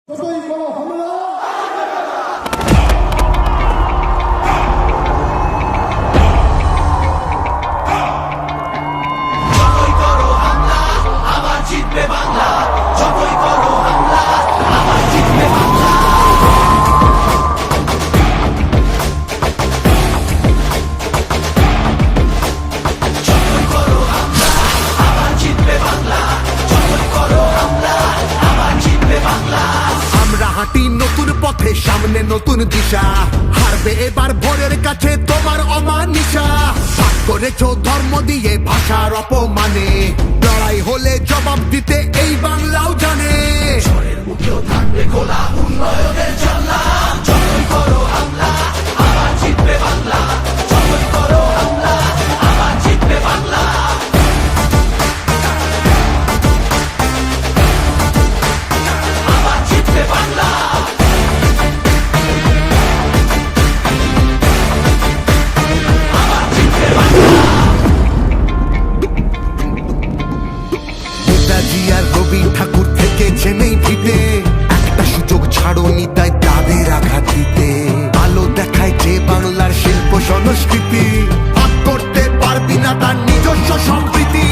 যতই বড় হামলা যতই করো হামলা আবার জিতবে বাংলা। যতই করো হামলা আবার জিতবে বাংলা। যতই করো হামলা আবার জিতবে বাংলা। যতই করো হামলা আবার জিতবে বাংলা। আমরা হাঁটি নতুন পথে, সামনে নতুন দিশা। হারবে এবার ভোরের কাছে তোমার অমানিসা। ভাগ করেছো ধর্ম দিয়ে ভাষার অপমানে, লড়াই হলে জবাব দিতে এই বাংলাও জানে। ঝড়ের মুখেও থাকবে খোলা উন্নয়নের জানলা। যতই করো হামলা আবার জিতবে বাংলা। যতই করো হামলা আবার জিতবে বাংলা। আবার জিতবে বাংলা। আবার জিতবে বাংলা। নেতাজি আর রবি ঠাকুর থেকেছে নেই ভিতে, একটা সুযোগ ছাড়োনি তাই তাদের আঘাত দিতে। আলো দেখায় যে বাংলার শিল্প সংস্কৃতি, ভাগ করতে পারবি না তার নিজস্ব সম্প্রীতি।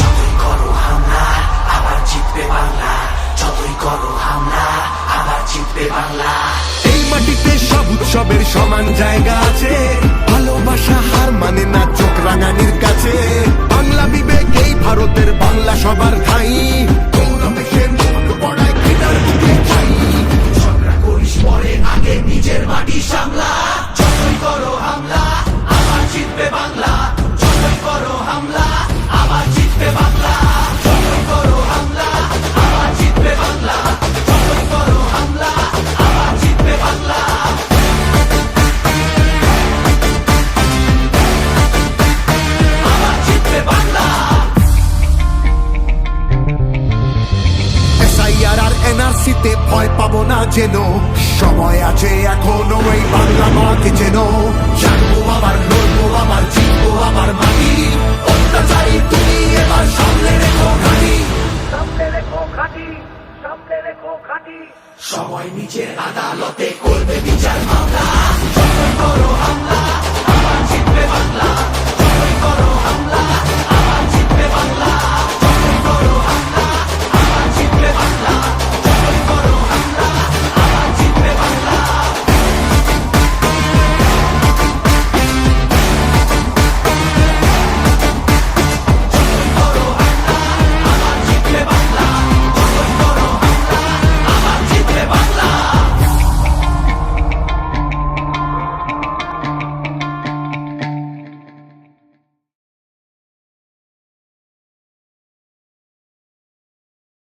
যতই করো হামলা আবার জিতবে বাংলা। যতই করো হামলা আবার জিতবে বাংলা। এই মাটিতে সব উৎসবের সমান জায়গা আছে, ভালোবাসা হার মানে না চোখ রাঙানির কাছে। বাংলা বিবেক এই ভারতের, বাংলা সবার ঠাই। গৌরবে সে মুখ পড়ায় ঘৃণার বুকে ছাই। ঝগড়া করিস পরে আগে নিজের মাটি সামলা। যতই করো হামলা আবার জিতবে বাংলা। যতই করো হামলা আবার জিতবে বাংলা। যতই করো হামলা আবার জিতবে বাংলা। যতই করো হামলা আবার জিতবে বাংলা। আবার জিতবে বাংলা। এসআইআর আর এনআরসিতে ভয় পাবো না যেন, সময় আছে এখনো এই বাংলা মাকে যেন। জানবো আবার লড়বো আবার জিতবো আবার মাটি। অত্যাচারী তুমি এবার সামনে রেখো ঘাঁটি। সামনে রেখো ঘাঁটি, সামনে রেখো ঘাঁটি। সময় নিজের আদালতে করবে বিচার মামলা। যতই করো হামলা